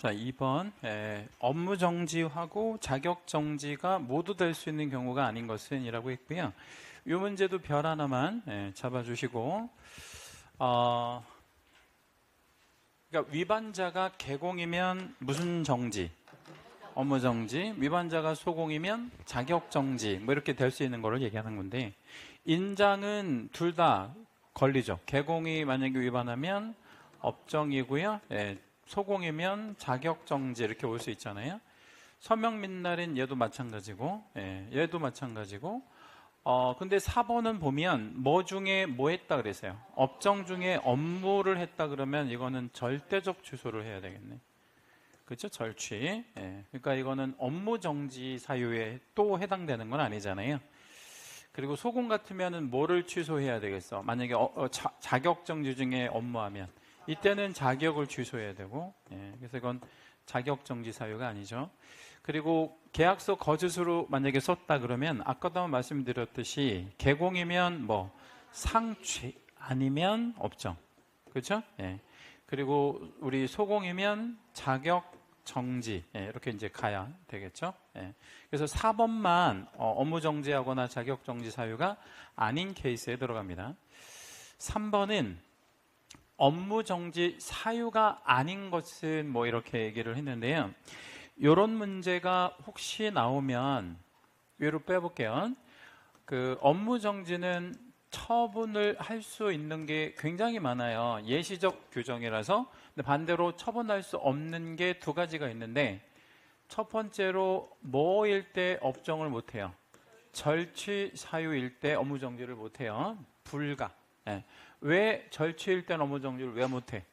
자, 2번 업무 정지하고 자격 정지가 모두 될 수 있는 경우가 아닌 것은 이라고 했고요. 이 문제도 별 하나만 잡아주시고 그러니까 위반자가 개공이면 무슨 정지? 업무 정지. 위반자가 소공이면 자격 정지. 뭐 이렇게 될 수 있는 거를 얘기하는 건데, 인장은 둘 다 걸리죠. 개공이 만약에 위반하면 업정이고요. 소공이면 자격정지 이렇게 올 수 있잖아요. 서명민날인 얘도 마찬가지고, 얘도 마찬가지고. 근데 4번은 보면 뭐 중에 뭐 했다 그랬어요. 업정 중에 업무를 했다 그러면 이거는 절대적 취소를 해야 되겠네. 그렇죠? 절취. 그러니까 이거는 업무정지 사유에 또 해당되는 건 아니잖아요. 그리고 소공 같으면은 뭐를 취소해야 되겠어? 만약에 자격정지 중에 업무하면 이때는 자격을 취소해야 되고, 그래서 이건 자격정지 사유가 아니죠. 그리고 계약서 거짓으로 만약에 썼다 그러면 아까도 한번 말씀드렸듯이 개공이면 뭐 상취 아니면 업정, 그렇죠? 그리고 우리 소공이면 자격정지 이렇게 이제 가야 되겠죠. 그래서 4번만 업무 정지하거나 자격정지 사유가 아닌 케이스에 들어갑니다. 3번은 업무 정지 사유가 아닌 것은 뭐 이렇게 얘기를 했는데요. 이런 문제가 혹시 나오면 위로 빼볼게요. 그 업무 정지는 처분을 할 수 있는 게 굉장히 많아요. 예시적 규정이라서. 근데 반대로 처분할 수 없는 게 두 가지가 있는데, 첫 번째로 뭐일 때 업정을 못해요? 절취 사유일 때 업무 정지를 못해요. 불가. 왜 절취일 때 업무 정지를 왜 못해?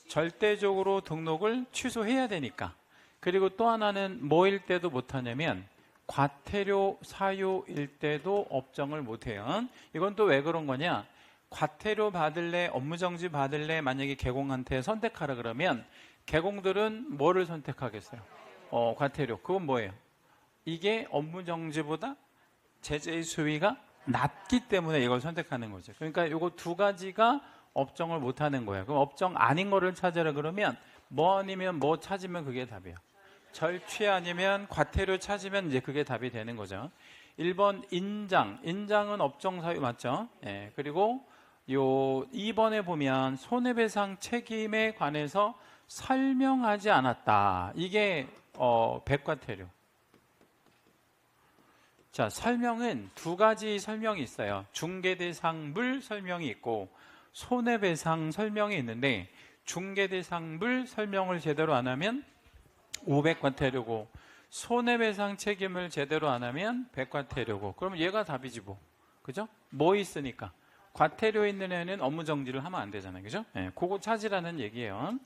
절대적으로 등록을 취소해야 되니까. 그리고 또 하나는 뭐일 때도 못하냐면 과태료 사유일 때도 업정을 못해요. 이건 또 왜 그런 거냐? 과태료 받을래, 업무 정지 받을래, 만약에 개공한테 선택하라 그러면 개공들은 뭐를 선택하겠어요? 과태료. 그건 뭐예요? 이게 업무 정지보다 제재의 수위가 낮기 때문에 이걸 선택하는 거죠. 그러니까 이거 두 가지가 업정을 못하는 거예요. 그럼 업정 아닌 거를 찾으라 그러면 뭐 아니면 뭐 찾으면 그게 답이에요. 절취 아니면 과태료 찾으면 이제 그게 답이 되는 거죠. 1번 인장. 인장은 업정 사유 맞죠? 그리고 요 2번에 보면 손해배상 책임에 관해서 설명하지 않았다. 이게 백과태료. 자, 설명은 두 가지 설명이 있어요. 중개대상물 설명이 있고 손해배상 설명이 있는데, 중개대상물 설명을 제대로 안 하면 500과태료고 손해배상 책임을 제대로 안 하면 100과태료고, 그럼 얘가 답이지 뭐. 그죠? 뭐 있으니까. 과태료 있는 애는 업무 정지를 하면 안 되잖아요. 그죠? 그거 찾으라는 얘기예요.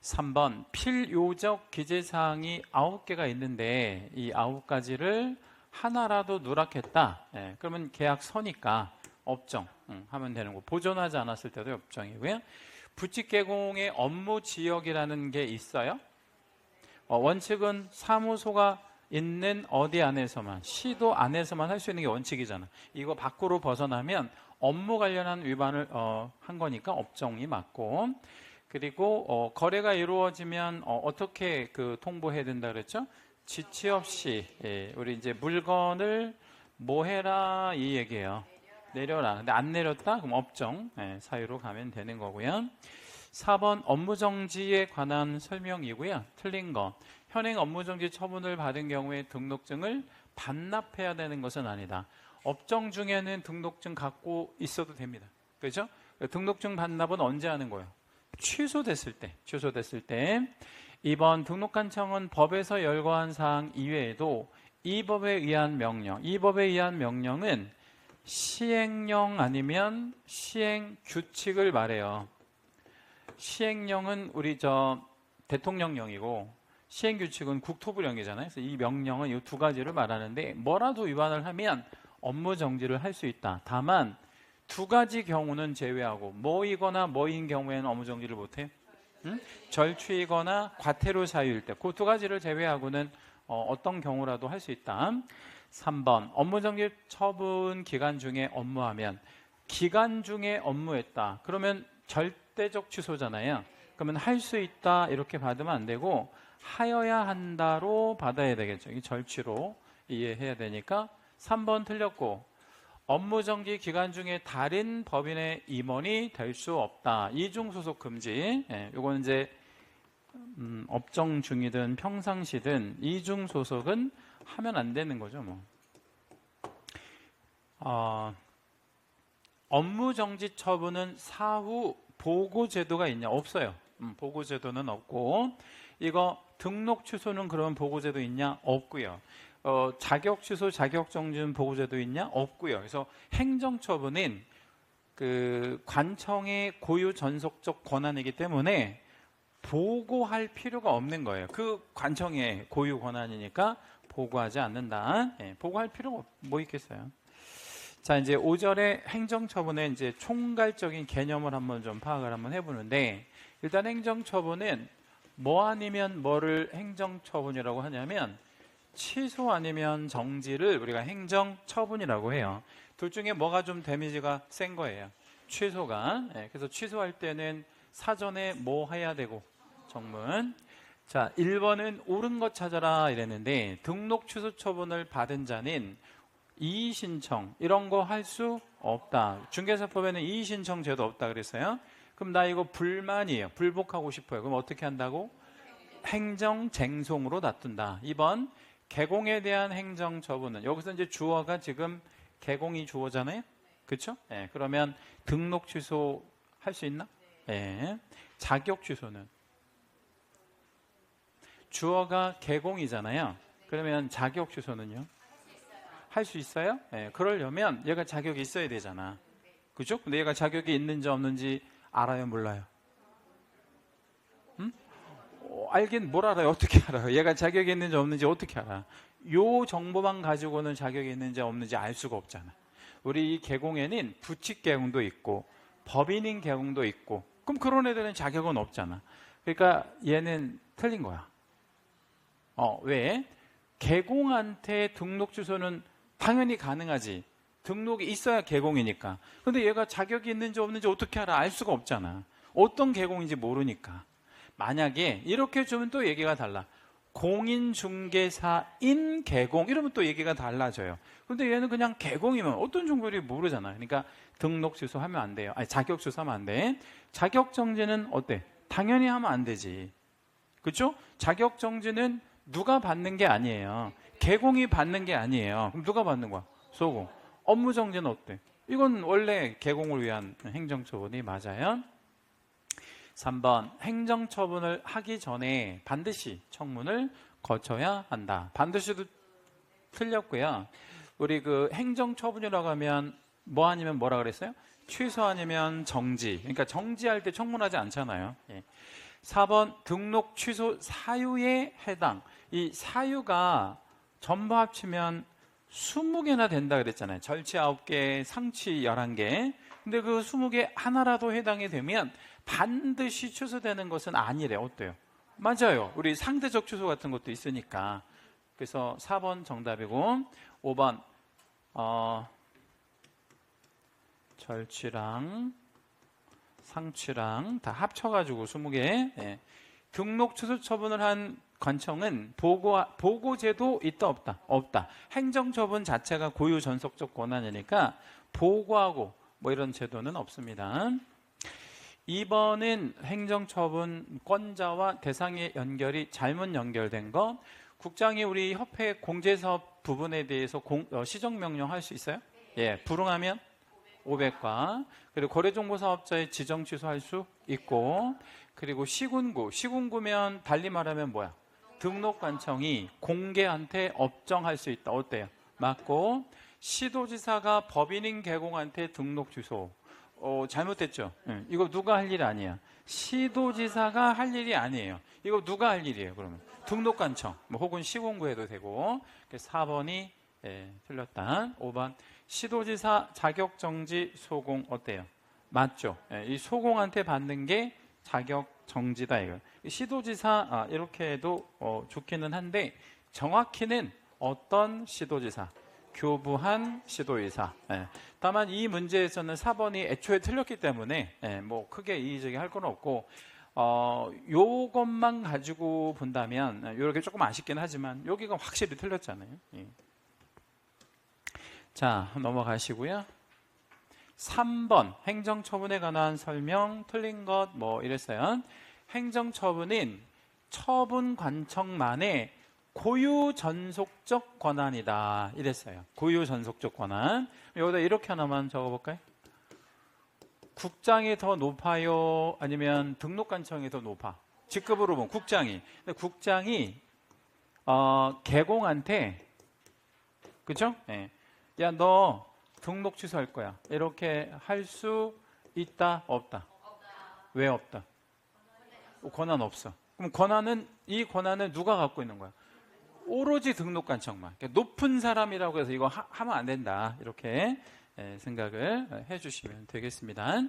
3번 필요적 기재사항이 9개가 있는데 이 9가지를 하나라도 누락했다. 그러면 계약 서니까 업정 하면 되는 거. 보존하지 않았을 때도 업정이고요. 부칙개공의 업무 지역이라는 게 있어요. 원칙은 사무소가 있는 어디 안에서만, 시도 안에서만 할 수 있는 게 원칙이잖아. 이거 밖으로 벗어나면 업무 관련한 위반을 한 거니까 업정이 맞고, 그리고 거래가 이루어지면 어떻게 그 통보해야 된다 그랬죠? 지체 없이 우리 이제 물건을 뭐 해라 이 얘기예요. 내려라. 근데 안 내렸다? 그럼 업정 사유로 가면 되는 거고요. 4번 업무정지에 관한 설명이고요. 틀린 거. 현행 업무정지 처분을 받은 경우에 등록증을 반납해야 되는 것은 아니다. 업정 중에는 등록증 갖고 있어도 됩니다. 그렇죠? 등록증 반납은 언제 하는 거예요? 취소됐을 때. 2번 등록관청은 법에서 열거한 사항 이외에도 이 법에 의한 명령, 이 법에 의한 명령은 시행령 아니면 시행규칙을 말해요. 시행령은 우리 대통령령이고 시행규칙은 국토부령이잖아요. 그래서 이 명령은 이 두 가지를 말하는데, 뭐라도 위반을 하면 업무 정지를 할 수 있다. 다만 두 가지 경우는 제외하고, 뭐이거나 뭐인 경우에는 업무 정지를 못해요. 절취이거나 과태료 사유일 때, 그 두 가지를 제외하고는 어떤 경우라도 할 수 있다. 3번 업무정지 처분 기간 중에 업무하면, 기간 중에 업무했다. 그러면 절대적 취소잖아요. 그러면 할 수 있다 이렇게 받으면 안 되고 하여야 한다로 받아야 되겠죠. 이 절취로 이해해야 되니까 3번 틀렸고, 업무정지 기간 중에 다른 법인의 임원이 될 수 없다. 이중소속 금지. 이건 이제 업정 중이든 평상시든 이중소속은 하면 안 되는 거죠. 뭐. 업무정지 처분은 사후 보고제도가 있냐? 없어요. 보고제도는 없고, 이거 등록 취소는 그런 보고제도 있냐? 없고요. 자격 취소, 자격 정지는 보고제도 있냐? 없고요. 그래서 행정처분은 그 관청의 고유 전속적 권한이기 때문에 보고할 필요가 없는 거예요. 그 관청의 고유 권한이니까 보고하지 않는다. 보고할 필요가 뭐 있겠어요. 자, 이제 5절의 행정처분의 이제 총괄적인 개념을 한번 좀 파악을 한번 해보는데, 일단 행정처분은 뭐 아니면 뭐를 행정처분이라고 하냐면 취소 아니면 정지를 우리가 행정처분이라고 해요. 둘 중에 뭐가 좀 데미지가 센 거예요. 취소가. 그래서 취소할 때는 사전에 뭐 해야 되고, 정문. 자, 1번은 옳은 것 찾아라 이랬는데, 등록 취소 처분을 받은 자는 이의 신청 이런 거 할 수 없다. 중개사법에는 이의 신청 제도 없다 그랬어요. 그럼 나 이거 불만이에요. 불복하고 싶어요. 그럼 어떻게 한다고? 행정쟁송으로 놔둔다. 2번 개공에 대한 행정처분은, 여기서 이제 주어가 지금 개공이 주어잖아요. 그렇죠? 그러면 등록 취소 할 수 있나? 자격 취소는 주어가 개공이잖아요. 그러면 자격 취소는요? 할 수 있어요? 그러려면 얘가 자격이 있어야 되잖아. 그죠? 근데 얘가 자격이 있는지 없는지 알아요? 몰라요? 알긴 뭘 알아요? 어떻게 알아요? 얘가 자격이 있는지 없는지 어떻게 알아? 요 정보만 가지고는 자격이 있는지 없는지 알 수가 없잖아. 우리 이 개공에는 부칙 개공도 있고 법인인 개공도 있고, 그럼 그런 애들은 자격은 없잖아. 그러니까 얘는 틀린 거야. 왜? 개공한테 등록 취소는 당연히 가능하지. 등록이 있어야 개공이니까. 근데 얘가 자격이 있는지 없는지 어떻게 알아? 알 수가 없잖아. 어떤 개공인지 모르니까. 만약에 이렇게 주면 또 얘기가 달라. 공인중개사인 개공 이러면 또 얘기가 달라져요. 근데 얘는 그냥 개공이면 어떤 종교를 모르잖아. 그러니까 등록 취소하면 안 돼요. 아니, 자격 취소하면 안 돼. 자격 정지는 어때? 당연히 하면 안 되지. 그렇죠? 자격 정지는 누가 받는 게 아니에요. 개공이 받는 게 아니에요. 그럼 누가 받는 거야? 소공. 업무 정지는 어때? 이건 원래 개공을 위한 행정처분이 맞아요. 3번 행정처분을 하기 전에 반드시 청문을 거쳐야 한다. 반드시도 틀렸고요. 우리 그 행정처분이라고 하면 뭐 아니면 뭐라 그랬어요? 취소 아니면 정지. 그러니까 정지할 때 청문하지 않잖아요. 4번 등록 취소 사유에 해당. 이 사유가 전부 합치면 20개나 된다 그랬잖아요. 절취 9개, 상취 11개. 근데 그 20개 하나라도 해당이 되면 반드시 취소되는 것은 아니래. 어때요? 맞아요. 우리 상대적 취소 같은 것도 있으니까. 그래서 4번 정답이고, 5번 절취랑 상취랑 다 합쳐가지고 20개. 등록 취소 처분을 한 관청은 보고제도 있다 없다? 없다. 행정처분 자체가 고유 전속적 권한이니까 보고하고 뭐 이런 제도는 없습니다. 2번은 행정처분권자와 대상의 연결이 잘못 연결된 거. 국장이 우리 협회 공제사업 부분에 대해서 시정명령 할 수 있어요? 불응하면 500과, 그리고 거래정보사업자의 지정 취소할 수 있고, 그리고 시군구면 달리 말하면 뭐야? 등록관청이 공개한테 업정할 수 있다. 어때요? 맞고, 시도지사가 법인인 개공한테 등록 취소. 잘못됐죠? 이거 누가 할 일이 아니야. 시도지사가 할 일이 아니에요. 이거 누가 할 일이에요, 그러면? 등록관청, 혹은 시군구해도 되고. 4번이 틀렸다. 5번. 시도지사 자격정지 소공 어때요? 맞죠? 이 소공한테 받는 게 자격정지다 이거. 시도지사 이렇게 해도 좋기는 한데 정확히는 어떤 시도지사? 교부한 시도지사. 다만 이 문제에서는 4번이 애초에 틀렸기 때문에 뭐 크게 이의제기 할 건 없고, 요것만 가지고 본다면 이렇게 조금 아쉽긴 하지만 여기가 확실히 틀렸잖아요. 예. 자, 넘어가시고요. 3번 행정처분에 관한 설명 틀린 것 뭐 이랬어요. 행정처분은 처분 관청만의 고유 전속적 권한이다 이랬어요. 고유 전속적 권한. 여기다 이렇게 하나만 적어볼까요? 국장이 더 높아요? 아니면 등록관청이 더 높아? 직급으로 보면 국장이. 근데 국장이 개공한테, 그죠? 예. 야, 너 등록 취소할 거야. 이렇게 할 수 있다, 없다? 왜 없다? 권한 없어. 그럼 이 권한은 누가 갖고 있는 거야? 오로지 등록관청만. 그러니까 높은 사람이라고 해서 이거 하면 안 된다. 이렇게 생각을 해주시면 되겠습니다.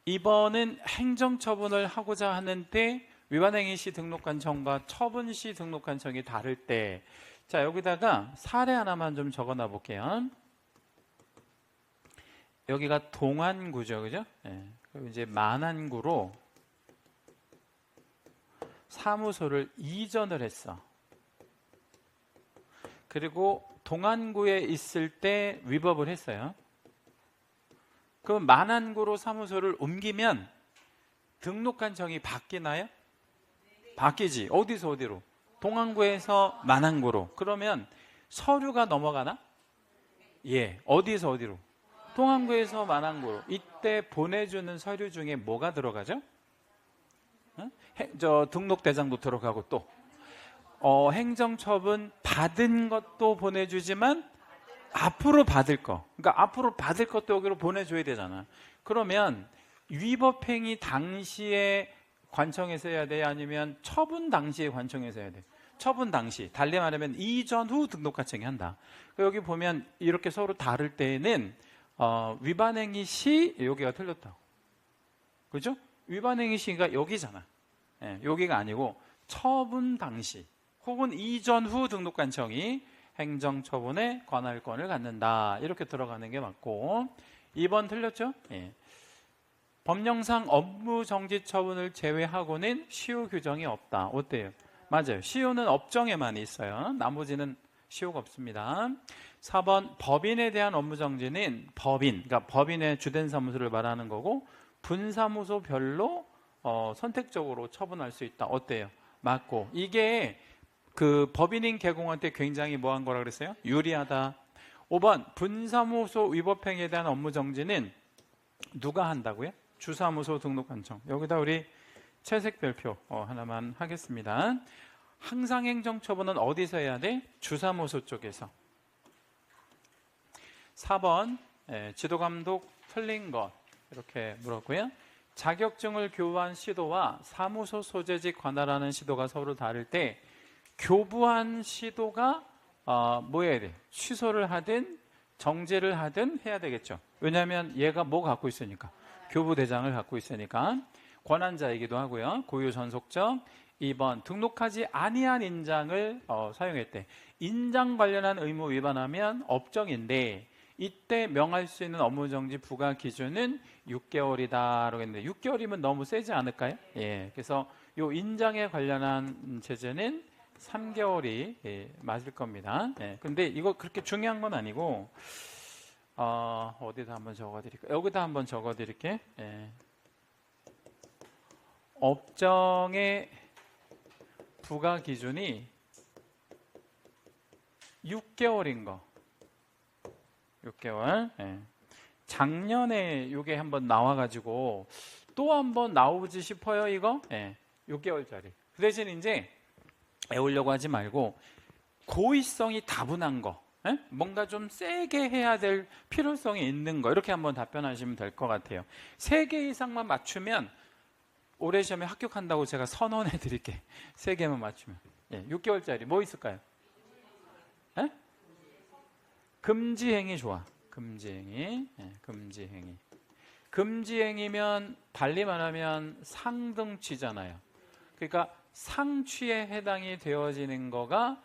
2번은 행정처분을 하고자 하는데 위반행위 시 등록관청과 처분 시 등록관청이 다를 때, 자, 여기다가 사례 하나만 좀 적어놔 볼게요. 여기가 동안구죠, 그죠? 그리고 이제 만안구로 사무소를 이전을 했어. 그리고 동안구에 있을 때 위법을 했어요. 그럼 만안구로 사무소를 옮기면 등록관청이 바뀌나요? 바뀌지. 어디서 어디로? 동안구에서 만안구로. 그러면 서류가 넘어가나? 예. 어디서 어디로? 동안구에서 만안구로. 이때 보내주는 서류 중에 뭐가 들어가죠? 등록대장도 들어가고 또 행정처분 받은 것도 보내주지만 앞으로 받을 거, 그러니까 앞으로 받을 것도 여기로 보내줘야 되잖아. 그러면 위법행위 당시에 관청에서 해야 돼? 아니면 처분 당시에 관청에서 해야 돼? 처분 당시. 달리 말하면 이전 후 등록관청이 한다. 여기 보면 이렇게 서로 다를 때에는 위반행위 시 여기가 틀렸다고. 그죠? 위반행위 시가 여기잖아. 예, 여기가 아니고 처분 당시 혹은 이전 후 등록관청이 행정처분에 관할권을 갖는다. 이렇게 들어가는 게 맞고, 2번 틀렸죠? 예. 법령상 업무정지 처분을 제외하고는 시효 규정이 없다. 어때요? 맞아요. 시효는 업정에만 있어요. 나머지는 시효가 없습니다. 4번 법인에 대한 업무정지는 그러니까 법인의 주된 사무소를 말하는 거고 분사무소별로 선택적으로 처분할 수 있다. 어때요? 맞고, 이게 그 법인인 개공한테 굉장히 뭐한 거라 그랬어요? 유리하다. 5번 분사무소 위법행위에 대한 업무정지는 누가 한다고요? 주사무소 등록관청. 여기다 우리 채색별표 하나만 하겠습니다. 항상 행정처분은 어디서 해야 돼? 주사무소 쪽에서. 4번 지도감독 틀린 것 이렇게 물었고요. 자격증을 교부한 시도와 사무소 소재직 관할하는 시도가 서로 다를 때 교부한 시도가 뭐 해야 돼? 취소를 하든 정지를 하든 해야 되겠죠. 왜냐하면 얘가 뭐 갖고 있으니까, 교부대장을 갖고 있으니까. 권한자이기도 하고요. 고유 전속적. 2번 등록하지 아니한 인장을 사용했대. 인장 관련한 의무 위반하면 업정인데 이때 명할 수 있는 업무정지 부과 기준은 6개월이다 라고 했는데 6개월이면 너무 세지 않을까요? 예, 그래서 요 인장에 관련한 제재는 3개월이 맞을 겁니다. 예, 근데 이거 그렇게 중요한 건 아니고 어디다 한번 적어드릴까요? 여기다 한번 적어드릴게. 예. 업정의 부과 기준이 6개월인 거. 6개월. 예. 작년에 이게 한번 나와가지고 또 한번 나오지 싶어요, 이거? 예. 6개월짜리. 그 대신 이제 애우려고 하지 말고 고의성이 다분한 거, 예? 뭔가 좀 세게 해야 될 필요성이 있는 거, 이렇게 한번 답변하시면 될 것 같아요. 3개 이상만 맞추면 올해 시험에 합격한다고 제가 선언해 드릴게. 3개만 맞추면. 예, 6개월짜리 뭐 있을까요? 예? 금지행위 좋아. 금지행위. 예, 금지행위. 금지행위면 달리 말하면 상등취잖아요. 그러니까 상취에 해당이 되어지는 거가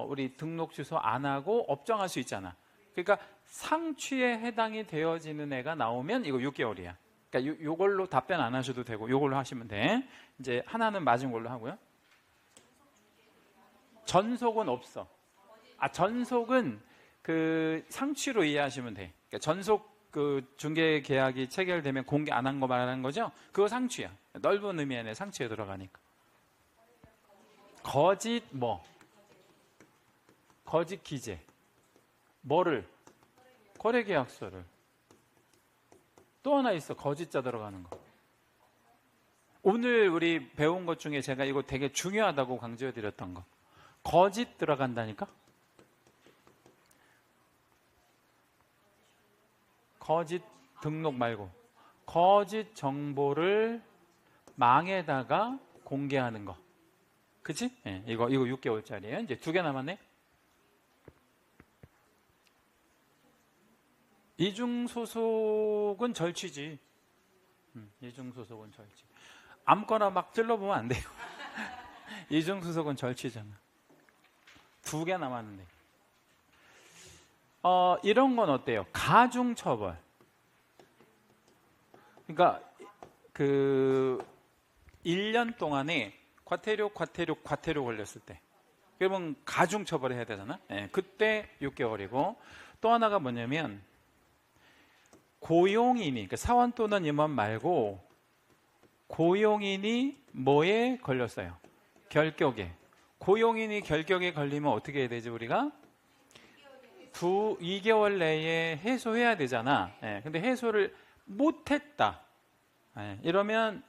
우리 등록 취소 안 하고 업정할 수 있잖아. 그러니까 상취에 해당이 되어지는 애가 나오면 이거 6개월이야. 그러니까 요걸로 답변 안 하셔도 되고 요걸로 하시면 돼. 이제 하나는 맞은 걸로 하고요. 전속은 없어. 전속은 그 상취로 이해하시면 돼. 그러니까 전속 그 중개 계약이 체결되면 공개 안 한 거 말하는 거죠? 그거 상취야. 넓은 의미 안에 상취에 들어가니까. 거짓 뭐? 거짓 기재. 뭐를? 거래계약서를. 또 하나 있어. 거짓자 들어가는 거. 오늘 우리 배운 것 중에 제가 이거 되게 중요하다고 강조해 드렸던 거. 거짓 들어간다니까? 거짓 등록 말고 거짓 정보를 망에다가 공개하는 거. 그치? 네, 이거 6개월짜리예요. 이제 2개 남았네. 이중소속은 절취지. 이중소속은 절취. 아무거나 막 찔러보면 안 돼요. 이중소속은 절취잖아. 2개 남았는데. 이런 건 어때요? 가중처벌. 그러니까 그 1년 동안에 과태료 걸렸을 때. 그러면 가중처벌을 해야 되잖아. 네, 그때 6개월이고 또 하나가 뭐냐면 고용인이, 그러니까 사원 또는 임원 말고 고용인이 뭐에 걸렸어요? 결격에. 고용인이 결격에 걸리면 어떻게 해야 되지 우리가? 2개월 내에 해소해야 되잖아. 근데 해소를 못했다. 이러면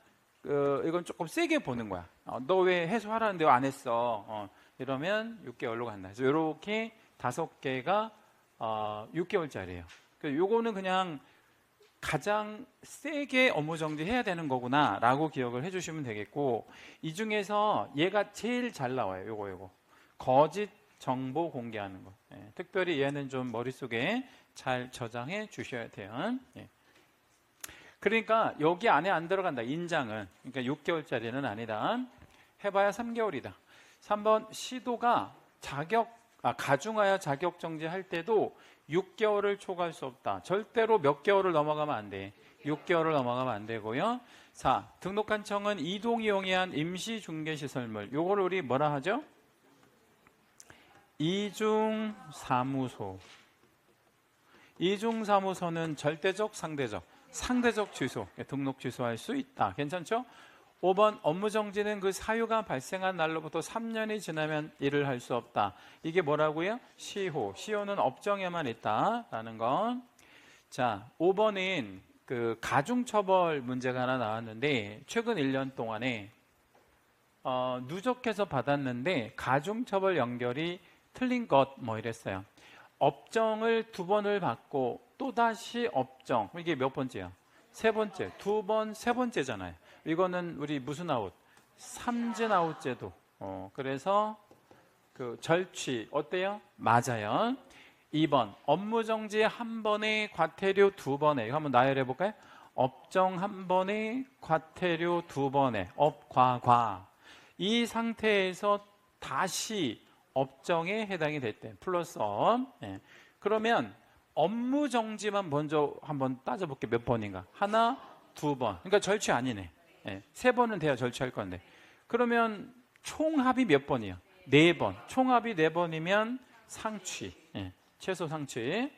이건 조금 세게 보는 거야. 너 왜 해소하라는데 왜 안 했어? 이러면 6개월로 간다. 그래서 이렇게 5개가 6개월짜리예요. 요거는 그냥 가장 세게 업무정지 해야 되는 거구나 라고 기억을 해주시면 되겠고, 이 중에서 얘가 제일 잘 나와요. 요거 거짓 정보 공개하는 거. 특별히 얘는 좀 머릿속에 잘 저장해 주셔야 돼요. 그러니까 여기 안에 안 들어간다. 인장은. 그러니까 6개월짜리는 아니다. 해봐야 3개월이다. 3번 시도가 가중하여 자격정지 할 때도 6개월을 초과할 수 없다. 절대로 몇 개월을 넘어가면 안 돼. 6개월을 넘어가면 안 되고요. 4. 등록관청은 이동이 용이한 임시중개시설물. 요걸 우리 뭐라 하죠? 이중사무소. 이중사무소는 절대적, 상대적 취소. 등록 취소할 수 있다. 괜찮죠? 5번 업무정지는 그 사유가 발생한 날로부터 3년이 지나면 일을 할 수 없다. 이게 뭐라고요? 시효. 시효는 업정에만 있다라는 거. 자, 5번은 그 가중처벌 문제가 하나 나왔는데 최근 1년 동안에 누적해서 받았는데 가중처벌 연결이 틀린 것 뭐 이랬어요. 업정을 2번을 받고 또다시 업정. 이게 몇 번째야? 3번째. 2번, 3번째잖아요. 이거는 우리 무슨 아웃? 삼진 아웃제도. 그래서 그 절취 어때요? 맞아요. 2번 업무정지 1번에 과태료 2번에. 이거 한번 나열해 볼까요? 업정 1번에 과태료 2번에. 업과과. 이 상태에서 다시 업정에 해당이 됐대. 플러스 업. 그러면 업무정지만 먼저 한번 따져볼게. 몇 번인가? 1, 2번. 그러니까 절취 아니네. 3번은 돼야 절취할 건데. 그러면 총합이 몇 번이야? 4번. 총합이 4번이면 상취. 최소 상취.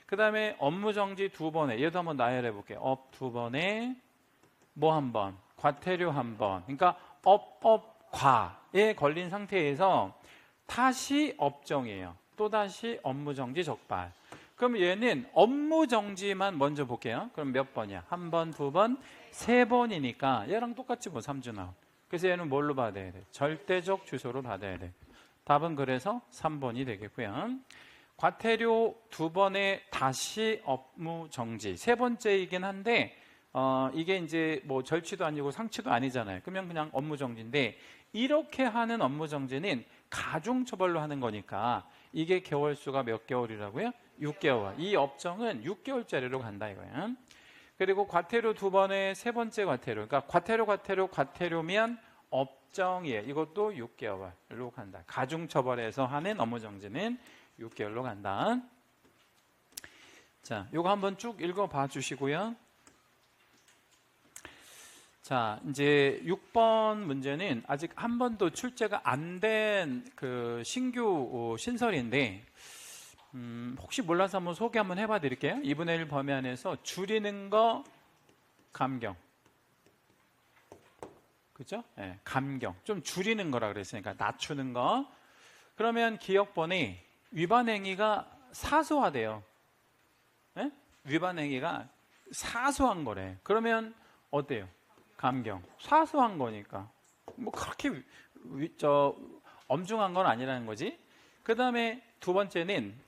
그 다음에 업무정지 2번에. 얘도 한번 나열해 볼게요. 업 2번에 뭐 1번? 과태료 1번. 그러니까 과에 걸린 상태에서 다시 업정이에요. 또다시 업무정지 적발. 그럼 얘는 업무정지만 먼저 볼게요. 그럼 몇 번이야? 1번, 2번, 3번이니까 얘랑 똑같이 뭐 3주 나온. 그래서 얘는 뭘로 받아야 돼? 절대적 취소로 받아야 돼. 답은 그래서 3번이 되겠고요. 과태료 2번에 다시 업무정지. 3번째이긴 한데 이게 이제 뭐 절취도 아니고 상취도 아니잖아요. 그러면 그냥 업무정지인데 이렇게 하는 업무정지는 가중처벌로 하는 거니까 이게 개월수가 몇 개월이라고요? 6개월. 이 업정은 6개월짜리로 간다 이거예요. 그리고 과태료 2번에 3번째 과태료. 그러니까 과태료면 업정이에요. 이것도 6개월로 간다. 가중처벌에서 하는 업무정지는 6개월로 간다. 자, 요거 한번 쭉 읽어봐 주시고요. 자, 이제 6번 문제는 아직 한 번도 출제가 안 된 그 신규 신설인데, 혹시 몰라서 한번 소개 한번 해봐 드릴게요. 2분의 1 범위 안에서 줄이는 거 감경. 그죠? 네, 감경. 좀 줄이는 거라 그랬으니까 낮추는 거. 그러면 기억번이 위반 행위가 사소하대요. 네? 위반 행위가 사소한 거래. 그러면 어때요? 감경. 사소한 거니까. 뭐 그렇게 엄중한 건 아니라는 거지. 그 다음에 두 번째는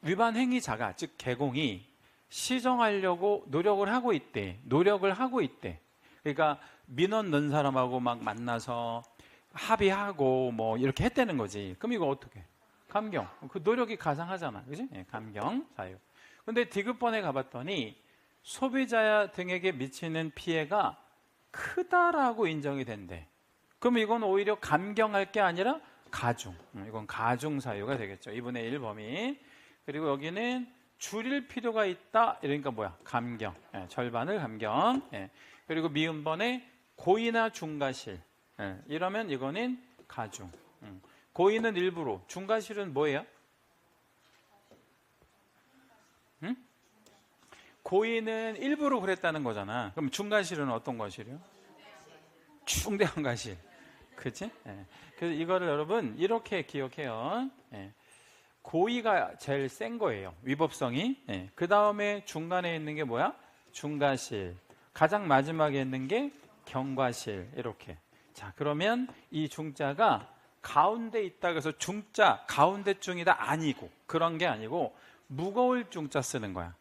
위반 행위자가, 즉 개공이 시정하려고 노력을 하고 있대. 그러니까 민원 넣은 사람하고 막 만나서 합의하고 뭐 이렇게 했다는 거지. 그럼 이거 어떻게? 감경. 그 노력이 가상하잖아. 그지? 네, 감경 사유. 근데 디귿번에 가봤더니 소비자 등에게 미치는 피해가 크다라고 인정이 된대. 그럼 이건 오히려 감경할 게 아니라 가중. 이건 가중 사유가 되겠죠. 2분의 1 범위. 그리고 여기는 줄일 필요가 있다. 이러니까 뭐야? 감경. 예, 절반을 감경. 예. 그리고 미음번에 고의나 중과실. 예, 이러면 이거는 가중. 고의는 일부러. 중과실은 뭐예요? 고의는 일부러 그랬다는 거잖아. 그럼 중과실은 어떤 과실이요? 중대한 과실. 그치? 예. 그래서 이거를 여러분 이렇게 기억해요. 예. 고의가 제일 센 거예요. 위법성이. 예. 그 다음에 중간에 있는 게 뭐야? 중과실. 가장 마지막에 있는 게 경과실. 이렇게. 자, 그러면 이 중자가 가운데 있다 그래서 중자 가운데 중이다 아니고, 그런 게 아니고 무거울 중자 쓰는 거야.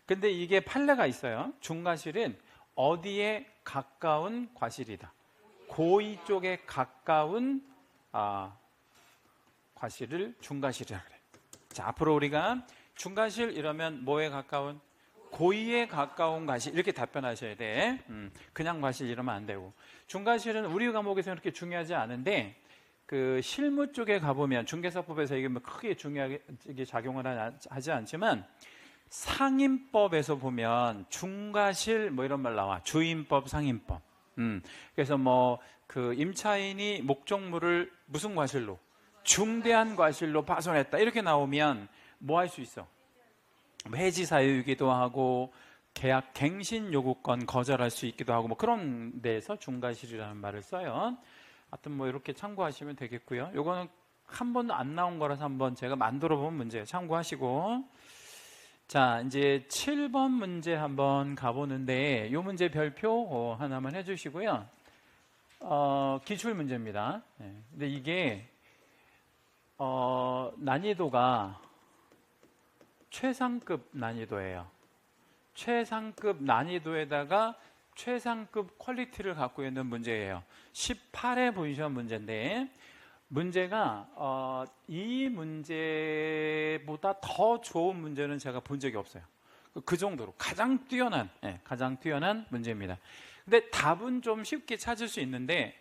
근데 이게 판례가 있어요. 중과실은 어디에 가까운 과실이다. 고의 쪽에 가까운 과실을 중과실이라 그래. 자, 앞으로 우리가 중과실 이러면 뭐에 가까운? 고의에 가까운 과실, 이렇게 답변하셔야 돼. 그냥 과실 이러면 안 되고. 중과실은 우리 과목에서 그렇게 중요하지 않은데 그 실무 쪽에 가보면 중개사법에서 이게 뭐 크게 중요하게 작용을 하지 않지만 상임법에서 보면 중과실 뭐 이런 말 나와. 주임법, 상임법. 그래서 뭐 그 임차인이 목적물을 무슨 과실로? 중대한 과실로 파손했다. 이렇게 나오면 뭐 할 수 있어? 해지 사유이기도 하고 계약 갱신 요구권 거절할 수 있기도 하고 뭐 그런 데에서 중과실이라는 말을 써요. 하여튼 뭐 이렇게 참고하시면 되겠고요. 요거는 한 번도 안 나온 거라서 한번 제가 만들어 본 문제예요. 참고하시고. 자, 이제 7번 문제 한번 가보는데 이 문제 별표 하나만 해주시고요. 기출 문제입니다. 네. 근데 이게 난이도가 최상급 난이도예요. 최상급 난이도에다가 최상급 퀄리티를 갖고 있는 문제예요. 18회 포지션 문제인데 문제가 이 문제보다 더 좋은 문제는 제가 본 적이 없어요. 그 정도로 가장 뛰어난 문제입니다. 근데 답은 좀 쉽게 찾을 수 있는데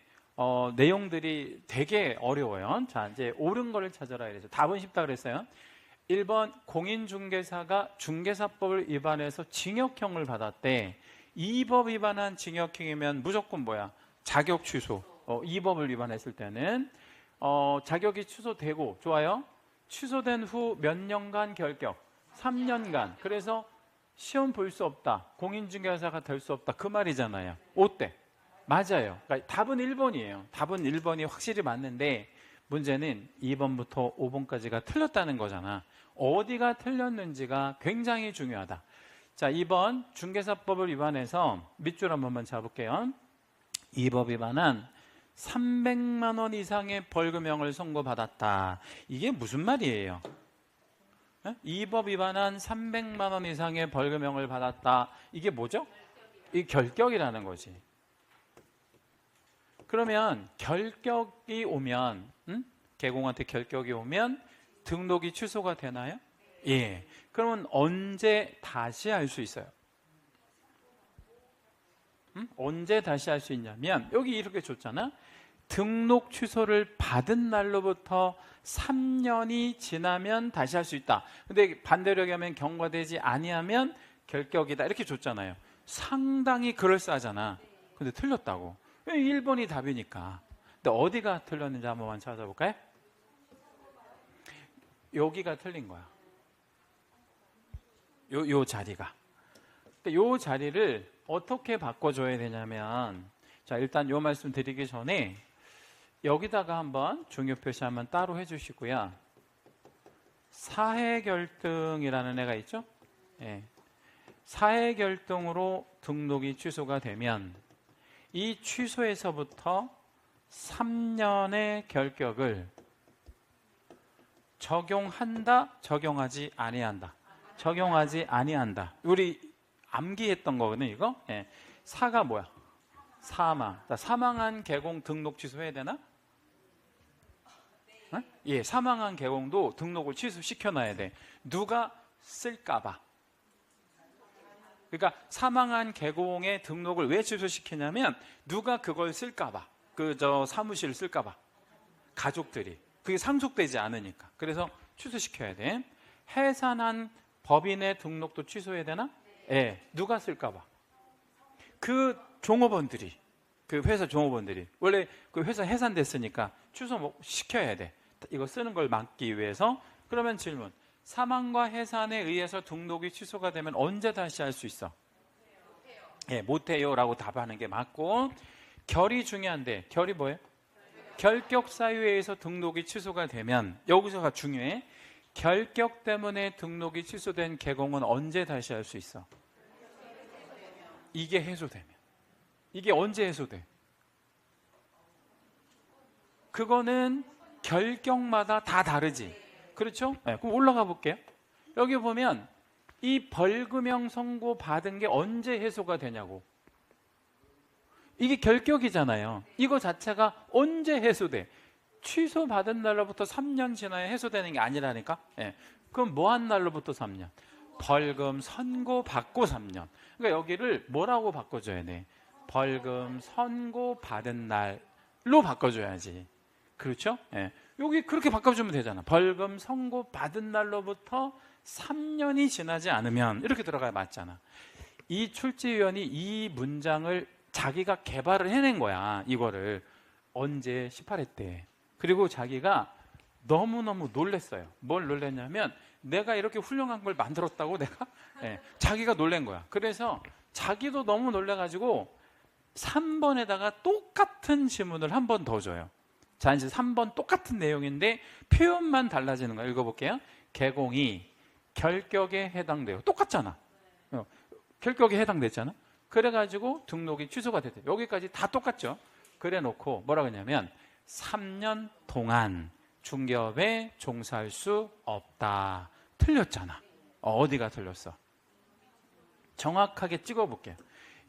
내용들이 되게 어려워요. 자, 이제 옳은 거를 찾아라 이래서 답은 쉽다 그랬어요. 1번 공인중개사가 중개사법을 위반해서 징역형을 받았대. 이 법 위반한 징역형이면 무조건 뭐야? 자격 취소. 이 법을 위반했을 때는 자격이 취소되고, 좋아요. 취소된 후 몇 년간 결격? 3년간. 그래서 시험 볼 수 없다. 공인중개사가 될 수 없다. 그 말이잖아요. 어때? 맞아요. 그러니까 답은 1번이에요. 답은 1번이 확실히 맞는데 문제는 2번부터 5번까지가 틀렸다는 거잖아. 어디가 틀렸는지가 굉장히 중요하다. 자, 2번 중개사법을 위반해서 밑줄 한 번만 잡을게요. 이 법 위반한 300만 원 이상의 벌금형을 선고받았다. 이게 무슨 말이에요? 이 법 위반한 300만 원 이상의 벌금형을 받았다. 이게 뭐죠? 이 결격이라는 거지. 그러면 결격이 오면 개공한테 결격이 오면 등록이 취소가 되나요? 예. 그러면 언제 다시 할 수 있어요? 언제 다시 할 수 있냐면 여기 이렇게 줬잖아. 등록 취소를 받은 날로부터 3년이 지나면 다시 할 수 있다. 근데 반대로 얘기하면 경과되지 아니하면 결격이다. 이렇게 줬잖아요. 상당히 그럴싸하잖아. 근데 틀렸다고. 1번이 답이니까. 근데 어디가 틀렸는지 한번만 찾아볼까요? 여기가 틀린 거야. 요 자리가. 근데 요 자리를 어떻게 바꿔줘야 되냐면, 자, 일단 요 말씀 드리기 전에 여기다가 한번 중요 표시 한번 따로 해주시고요. 사회결등이라는 애가 있죠? 예. 사회결등으로 등록이 취소가 되면 이 취소에서부터 3년의 결격을 적용한다, 적용하지 아니한다. 적용하지 아니한다. 우리 암기했던 거거든요, 이거. 예. 사가 뭐야? 사망. 사망한 개공 등록 취소해야 되나? 네? 예, 사망한 개공도 등록을 취소시켜놔야 돼. 누가 쓸까봐. 그러니까 사망한 개공의 등록을 왜 취소시키냐면 누가 그걸 쓸까봐. 사무실을 쓸까봐. 가족들이. 그게 상속되지 않으니까. 그래서 취소시켜야 돼. 해산한 법인의 등록도 취소해야 되나? 예, 누가 쓸까봐. 그 종업원들이, 그 회사 종업원들이. 원래 그 회사 해산됐으니까 취소 시켜야 돼. 이거 쓰는 걸 막기 위해서. 그러면 질문. 사망과 해산에 의해서 등록이 취소가 되면 언제 다시 할 수 있어? 예, 못해요 라고 답하는 게 맞고, 결이 중요한데, 결이 뭐예요? 결격 사유에 의해서 등록이 취소가 되면, 여기서가 중요해. 결격 때문에 등록이 취소된 개공은 언제 다시 할 수 있어? 이게 해소되면. 이게 언제 해소돼? 그거는 결격마다 다 다르지. 그렇죠? 네, 그럼 올라가 볼게요. 여기 보면 이 벌금형 선고 받은 게 언제 해소가 되냐고. 이게 결격이잖아요. 이거 자체가 언제 해소돼? 취소받은 날로부터 3년 지나야 해소되는 게 아니라니까. 네. 그럼 뭐 한 날로부터 3년? 벌금 선고받고 3년. 그러니까 여기를 뭐라고 바꿔줘야 돼? 벌금 선고받은 날로 바꿔줘야지. 그렇죠? 네. 여기 그렇게 바꿔주면 되잖아. 벌금 선고받은 날로부터 3년이 지나지 않으면, 이렇게 들어가야 맞잖아. 이 출제위원이 이 문장을 자기가 개발을 해낸 거야. 이거를 언제? 18회 때. 그리고 자기가 너무너무 놀랬어요. 뭘 놀랬냐면 내가 이렇게 훌륭한 걸 만들었다고 내가? 네, 자기가 놀란 거야. 그래서 자기도 너무 놀래가지고 3번에다가 똑같은 지문을 한 번 더 줘요. 자, 이제 3번 똑같은 내용인데 표현만 달라지는 거예요. 읽어볼게요. 개공이 결격에 해당돼요. 똑같잖아. 결격에 해당됐잖아. 그래가지고 등록이 취소가 됐대요. 여기까지 다 똑같죠. 그래 놓고 뭐라고 했냐면 3년 동안 중개업에 종사할 수 없다. 틀렸잖아. 어디가 틀렸어? 정확하게 찍어볼게요.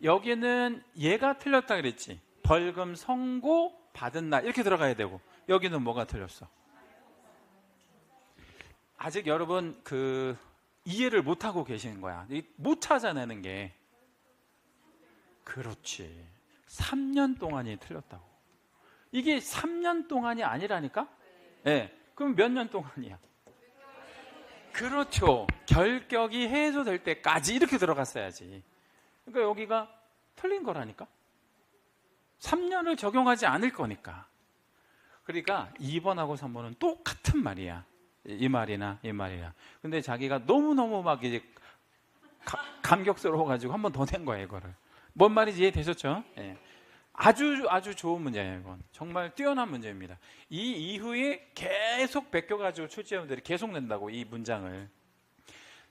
여기는 얘가 틀렸다 그랬지. 벌금 선고 받은 날 이렇게 들어가야 되고, 여기는 뭐가 틀렸어? 아직 여러분 이해를 못하고 계시는 거야. 못 찾아내는 게. 그렇지. 3년 동안이 틀렸다고. 이게 3년 동안이 아니라니까? 네. 그럼 몇 년 동안이야? 그렇죠. 결격이 해소될 때까지 이렇게 들어갔어야지. 그러니까 여기가 틀린 거라니까? 3년을 적용하지 않을 거니까. 그러니까 2번하고 3번은 똑같은 말이야. 이 말이나 이 말이나. 근데 자기가 너무너무 막 이제 감격스러워가지고 한 번 더 낸 거야, 이거를. 뭔 말인지 이해되셨죠? 예. 아주 좋은 문제예요, 이건. 정말 뛰어난 문제입니다. 이 이후에 계속 베껴가지고 출제위원들이 계속 낸다고, 이 문장을.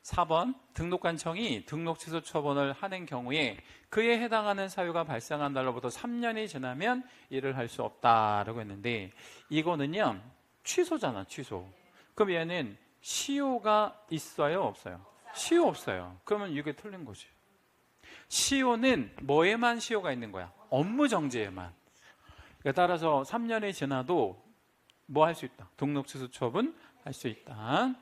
4번, 등록관청이 등록 취소 처분을 하는 경우에 그에 해당하는 사유가 발생한 날로부터 3년이 지나면 일을 할 수 없다라고 했는데, 이거는요, 취소잖아, 취소. 그럼 얘는 시효가 있어요, 없어요? 시효 없어요. 그러면 이게 틀린 거지. 시효는 뭐에만 시효가 있는 거야? 업무정지에만. 그러니까 따라서 3년이 지나도 뭐 할 수 있다? 등록 취소 처분 할 수 있다.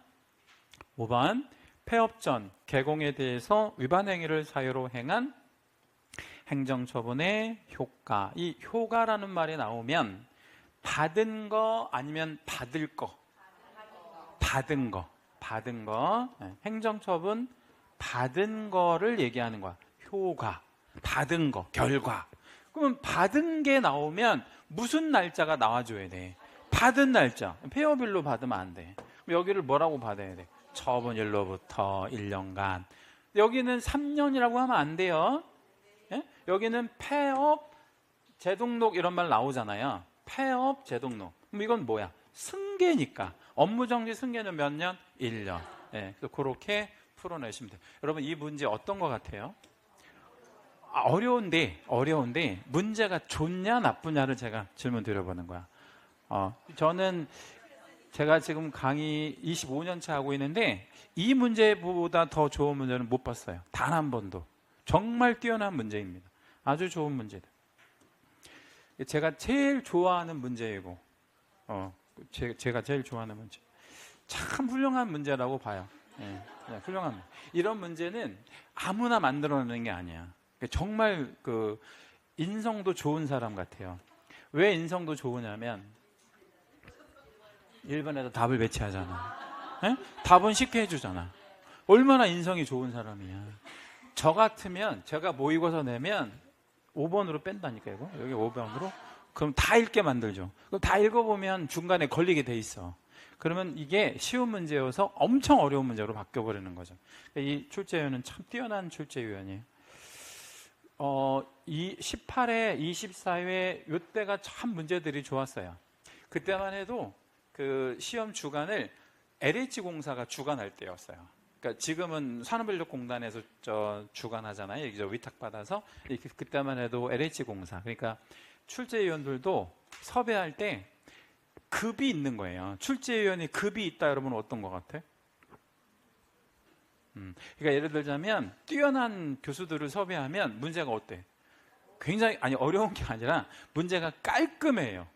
5번, 폐업 전 개공에 대해서 위반 행위를 사유로 행한 행정처분의 효과. 이 효과라는 말이 나오면 받은 거 아니면 받을 거. 받은 거. 행정처분 받은 거를 얘기하는 거야. 효과, 받은 거, 결과. 그러면 받은 게 나오면 무슨 날짜가 나와줘야 돼? 받은 날짜. 페어빌로 받으면 안 돼. 여기를 뭐라고 받아야 돼? 처분 일로부터 1년간. 여기는 3년이라고 하면 안 돼요. 예? 여기는 폐업, 재등록 이런 말 나오잖아요. 폐업, 재등록. 그럼 이건 뭐야? 승계니까. 업무정지 승계는 몇 년? 1년. 예, 그래서 그렇게 풀어내시면 돼요. 여러분 이 문제 어떤 것 같아요? 어려운데 문제가 좋냐 나쁘냐를 제가 질문 드려보는 거야. 저는 제가 지금 강의 25년 차 하고 있는데 이 문제보다 더 좋은 문제는 못 봤어요. 단 한 번도. 정말 뛰어난 문제입니다. 아주 좋은 문제다. 제가 제일 좋아하는 문제이고 제가 제일 좋아하는 문제. 참 훌륭한 문제라고 봐요. 예, 훌륭한 문제. 이런 문제는 아무나 만들어내는 게 아니야. 정말 그 인성도 좋은 사람 같아요. 왜 인성도 좋으냐면 1번에서 답을 배치하잖아. 예? 답은 쉽게 해주잖아. 얼마나 인성이 좋은 사람이야. 저 같으면 제가 모의고사 내면 5번으로 뺀다니까 이거. 여기 5번으로. 그럼 다 읽게 만들죠. 그럼 다 읽어보면 중간에 걸리게 돼 있어. 그러면 이게 쉬운 문제여서 엄청 어려운 문제로 바뀌어버리는 거죠. 이 출제위원은 참 뛰어난 출제위원이에요. 이 18회, 24회 이때가 참 문제들이 좋았어요. 그때만 해도 그 시험 주간을 LH공사가 주관할 때였어요. 그러니까 지금은 산업인력공단에서 주관하잖아요. 여기서 위탁받아서. 그때만 해도 LH공사. 그러니까 출제위원들도 섭외할 때 급이 있는 거예요. 출제위원이 급이 있다 여러분 어떤 것 같아? 그러니까 예를 들자면 뛰어난 교수들을 섭외하면 문제가 어때? 굉장히 어려운 게 아니라 문제가 깔끔해요.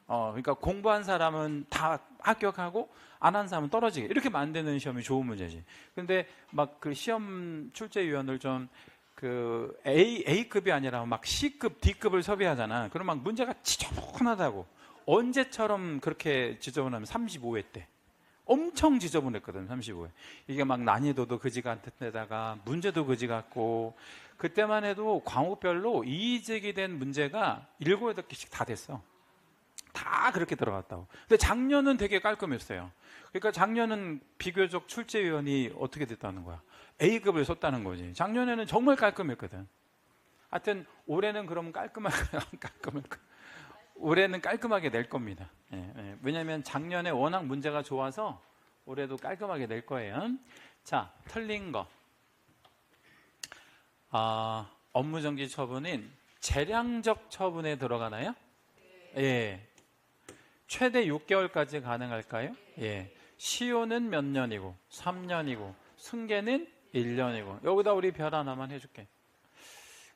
그러니까 공부한 사람은 다 합격하고 안 한 사람은 떨어지게 이렇게 만드는 시험이 좋은 문제지. 근데 막 그 시험 출제위원을 좀 그 A급이 아니라 막 C급, D급을 섭외하잖아. 그럼 막 문제가 지저분하다고. 언제처럼 그렇게 지저분하면 35회 때. 엄청 지저분했거든, 35회. 이게 막 난이도도 그지 같은 데다가 문제도 그지 같고 그때만 해도 과목별로 이의제기 된 문제가 7, 8개씩 다 됐어. 다 그렇게 들어갔다고. 근데 작년은 되게 깔끔했어요. 그러니까 작년은 비교적 출제위원이 어떻게 됐다는 거야? A급을 썼다는 거지. 작년에는 정말 깔끔했거든. 하여튼 올해는 그럼 올해는 깔끔하게 낼 겁니다. 왜냐하면 작년에 워낙 문제가 좋아서 올해도 깔끔하게 낼 거예요. 자, 틀린 거. 업무정지 처분은 재량적 처분에 들어가나요? 예. 최대 6개월까지 가능할까요? 예. 시효는 몇 년이고 3년이고 승계는 1년이고 여기다 우리 별 하나만 해줄게.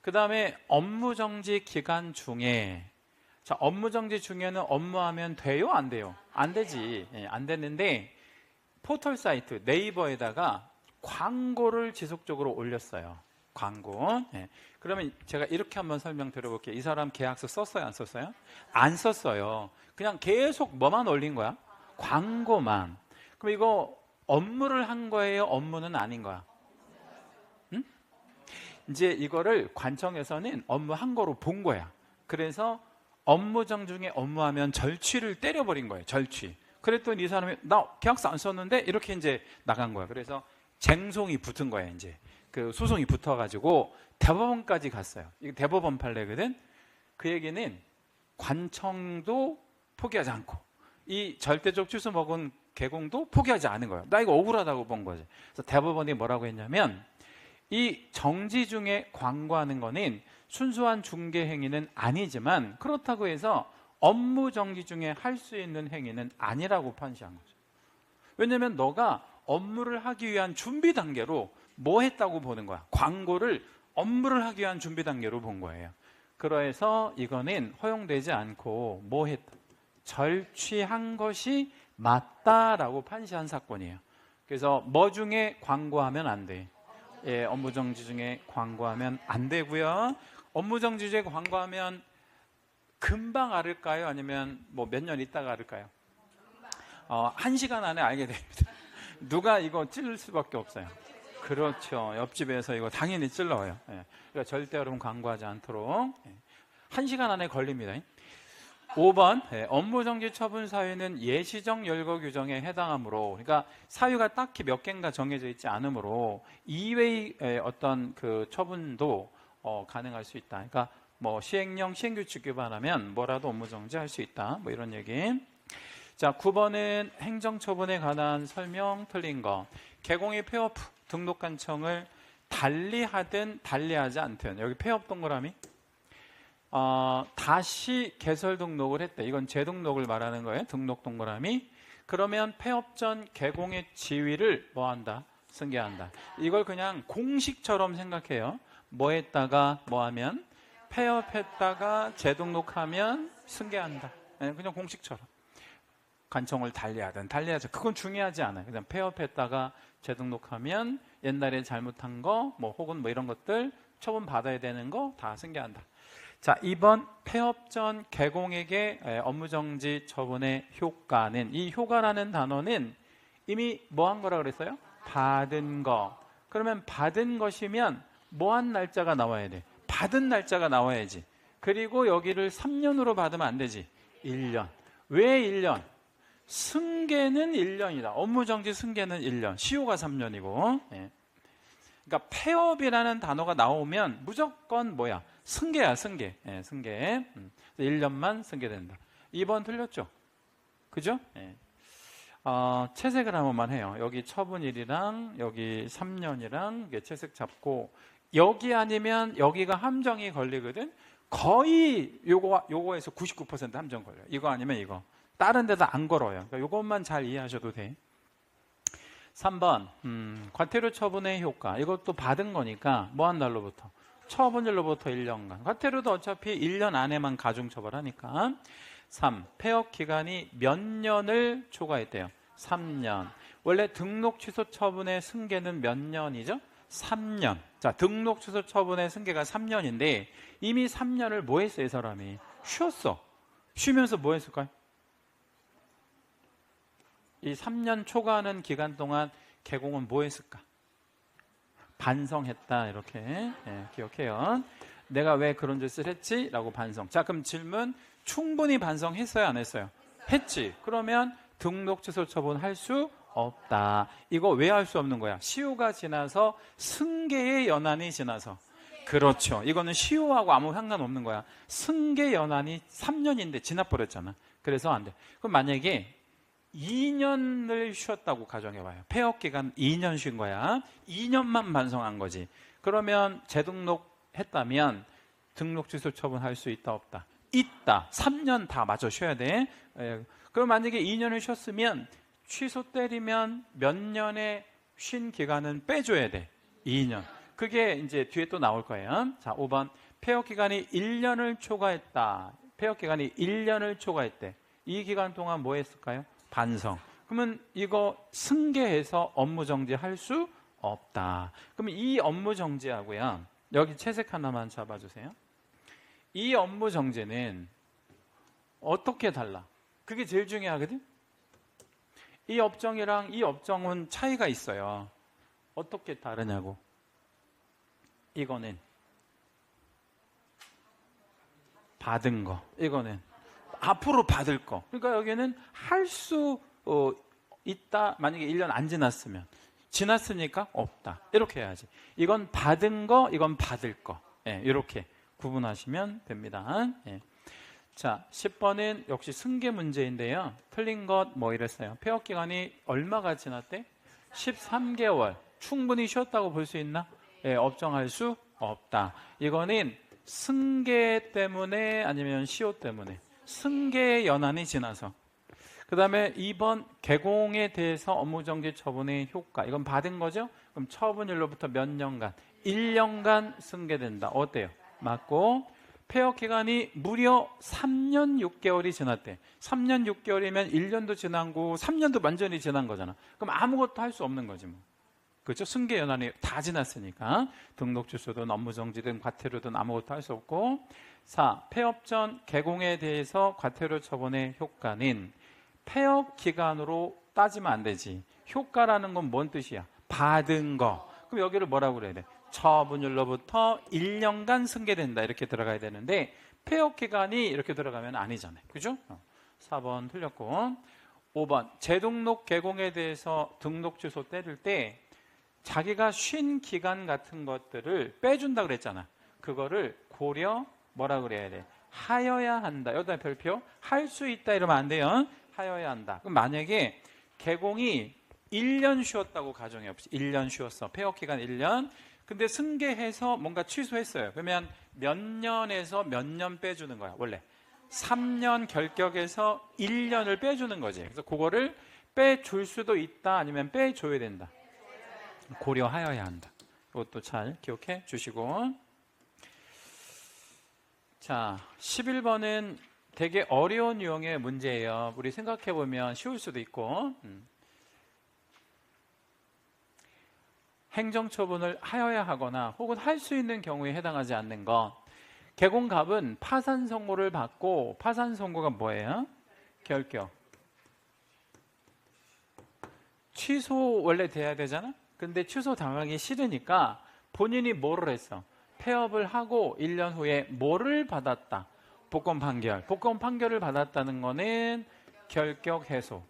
그 다음에 업무정지 기간 중에 자, 업무정지 중에는 업무하면 돼요? 안 돼요? 안 되지. 예, 안 되는데 포털 사이트 네이버에다가 광고를 지속적으로 올렸어요. 광고. 예. 그러면 제가 이렇게 한번 설명 드려볼게요. 이 사람 계약서 썼어요? 안 썼어요? 안 썼어요. 그냥 계속 뭐만 올린 거야? 광고만. 그럼 이거 업무를 한 거예요? 업무는 아닌 거야? 응? 이제 이거를 관청에서는 업무 한 거로 본 거야. 그래서 업무정 중에 업무하면 절취를 때려버린 거예요. 절취. 그랬더니 이 사람이 나 계약서 안 썼는데 이렇게 이제 나간 거야. 그래서 쟁송이 붙은 거야. 이제 그 소송이 붙어가지고 대법원까지 갔어요. 이게 대법원 판례거든. 그 얘기는 관청도 포기하지 않고 이 절대적 취소 먹은 개공도 포기하지 않은 거예요. 나 이거 억울하다고 본 거지. 그래서 대법원이 뭐라고 했냐면 이 정지 중에 광고하는 거는 순수한 중개 행위는 아니지만 그렇다고 해서 업무 정지 중에 할 수 있는 행위는 아니라고 판시한 거죠. 왜냐하면 너가 업무를 하기 위한 준비 단계로 뭐 했다고 보는 거야. 광고를 업무를 하기 위한 준비 단계로 본 거예요. 그래서 이거는 허용되지 않고 뭐 했다. 절취한 것이 맞다라고 판시한 사건이에요. 그래서 뭐 중에 광고하면 안 돼. 예, 업무정지 중에 광고하면 안 되고요. 업무정지 중에 광고하면 금방 알을까요? 아니면 뭐 몇 년 있다가 알을까요? 1시간 안에 알게 됩니다. 누가 이거 찔릴 수밖에 없어요. 그렇죠. 옆집에서 이거 당연히 찔러요. 예. 그러니까 절대 여러분 광고하지 않도록. 예. 1시간 안에 걸립니다. 5번 업무정지 처분 사유는 예시적 열거 규정에 해당하므로, 그러니까 사유가 딱히 몇 개인가 정해져 있지 않으므로 이외의 어떤 그 처분도 가능할 수 있다. 그러니까 뭐 시행령 시행규칙 위반하면 뭐라도 업무정지할 수 있다. 뭐 이런 얘기. 자, 9번은 행정처분에 관한 설명 틀린 거. 개공이 폐업 등록관청을 달리하든 달리하지 않든, 여기 폐업 동그라미, 다시 개설 등록을 했대. 이건 재등록을 말하는 거예요. 등록 동그라미. 그러면 폐업 전 개공의 지위를 뭐 한다? 승계한다. 이걸 그냥 공식처럼 생각해요. 뭐 했다가 뭐 하면? 폐업했다가 재등록하면 승계한다. 그냥 공식처럼. 관청을 달리하든 달리하지, 그건 중요하지 않아요. 그냥 폐업했다가 재등록하면 옛날에 잘못한 거 뭐 혹은 뭐 이런 것들 처분 받아야 되는 거 다 승계한다. 자, 2번 폐업 전 개공에게 업무정지 처분의 효과는, 이 효과라는 단어는 이미 뭐 한 거라 그랬어요? 받은 거. 그러면 받은 것이면 뭐 한 날짜가 나와야 돼? 받은 날짜가 나와야지. 그리고 여기를 3년으로 받으면 안 되지. 1년. 왜 1년? 승계는 1년이다. 업무정지 승계는 1년. 시효가 3년이고. 예. 그러니까 폐업이라는 단어가 나오면 무조건 뭐야? 승계야, 승계. 예, 승계. 1년만 승계된다. 2번 틀렸죠? 그죠? 예. 채색을 한 번만 해요. 여기 처분일이랑 여기 3년이랑 채색 잡고, 여기 아니면 여기가 함정이 걸리거든. 거의 요거에서 99% 함정 걸려요. 이거 아니면 이거. 다른 데도 안 걸어요. 그러니까 이것만 잘 이해하셔도 돼. 3번 과태료 처분의 효과. 이것도 받은 거니까 뭐 한 날로부터? 처분일로부터 1년간. 과태료도 어차피 1년 안에만 가중처벌하니까. 3. 폐업 기간이 몇 년을 초과했대요? 3년. 원래 등록 취소 처분의 승계는 몇 년이죠? 3년. 자, 등록 취소 처분의 승계가 3년인데 이미 3년을 뭐 했어요, 이 사람이? 쉬었어. 쉬면서 뭐 했을까요? 이 3년 초과하는 기간 동안 개공은 뭐 했을까? 반성했다. 이렇게 기억해요. 내가 왜 그런 짓을 했지? 라고 반성. 자, 그럼 질문, 충분히 반성했어요, 안 했어요? 했지. 그러면 등록 취소 처분할 수 없다. 이거 왜 할 수 없는 거야? 시효가 지나서 승계의 연한이 지나서. 그렇죠. 이거는 시효하고 아무 상관없는 거야. 승계 연한이 3년인데 지나버렸잖아. 그래서 안 돼. 그럼 만약에 2년을 쉬었다고 가정해봐요. 폐업 기간 2년 쉰 거야. 2년만 반성한 거지. 그러면 재등록했다면 등록 취소 처분할 수 있다, 없다? 있다. 3년 다 맞춰 쉬어야 돼. 그럼 만약에 2년을 쉬었으면 취소 때리면 몇 년의 쉰 기간은 빼줘야 돼. 2년. 그게 이제 뒤에 또 나올 거예요. 자, 5번 폐업 기간이 1년을 초과했다. 폐업 기간이 1년을 초과했대. 이 기간 동안 뭐 했을까요? 반성. 그러면 이거 승계해서 업무정지할 수 없다. 그러면 이 업무정지하고요, 여기 채색 하나만 잡아주세요. 이 업무정지는 어떻게 달라? 그게 제일 중요하거든. 이 업종이랑 이 업종은 차이가 있어요. 어떻게 다르냐고. 이거는 받은 거, 이거는 앞으로 받을 거. 그러니까 여기는 할 수 있다. 만약에 1년 안 지났으면. 지났으니까 없다. 이렇게 해야지. 이건 받은 거, 이건 받을 거. 예, 이렇게 구분하시면 됩니다. 예. 자, 10번은 역시 승계 문제인데요. 틀린 것 뭐 이랬어요. 폐업 기간이 얼마가 지났대? 13개월. 충분히 쉬었다고 볼 수 있나? 예, 업정할 수 없다. 이거는 승계 때문에 아니면 시효 때문에. 승계의 연한이 지나서. 그 다음에 2번 개공에 대해서 업무정지 처분의 효과. 이건 받은 거죠? 그럼 처분일로부터 몇 년간? 1년간 승계된다. 어때요? 맞고. 폐업 기간이 무려 3년 6개월이 지났대. 3년 6개월이면 1년도 지난 거, 3년도 완전히 지난 거잖아. 그럼 아무것도 할 수 없는 거지 뭐. 그렇죠? 승계 연한이 다 지났으니까. 등록 취소든 업무정지든 과태료든 아무것도 할 수 없고. 4. 폐업 전 개공에 대해서 과태료 처분의 효과는 폐업 기간으로 따지면 안 되지. 효과라는 건 뭔 뜻이야? 받은 거. 그럼 여기를 뭐라고 그래야 돼? 처분일로부터 1년간 승계된다. 이렇게 들어가야 되는데 폐업 기간이 이렇게 들어가면 아니잖아요. 그죠? 4번 틀렸고. 5번 재등록 개공에 대해서 등록 취소 때릴 때 자기가 쉰 기간 같은 것들을 빼준다 그랬잖아. 그거를 고려 뭐라 그래야 돼? 하여야 한다. 여기다 별표. 할 수 있다 이러면 안 돼요. 하여야 한다. 그럼 만약에 개공이 1년 쉬었다고 가정해 봅시다. 1년 쉬었어. 폐업 기간 1년. 근데 승계해서 뭔가 취소했어요. 그러면 몇 년에서 몇 년 빼주는 거야. 원래 3년 결격에서 1년을 빼주는 거지. 그래서 그거를 빼줄 수도 있다. 아니면 빼줘야 된다. 고려하여야 한다. 이것도 잘 기억해 주시고. 자, 11번은 되게 어려운 유형의 문제예요. 우리 생각해 보면 쉬울 수도 있고. 행정처분을 하여야 하거나 혹은 할 수 있는 경우에 해당하지 않는 것. 개공갑은 파산 선고를 받고, 파산 선고가 뭐예요? 결격. 취소 원래 돼야 되잖아? 근데 취소 당하기 싫으니까 본인이 뭐를 했어? 폐업을 하고 1년 후에 뭐를 받았다? 복권 판결. 복권 판결을 받았다는 거는 결격 해소.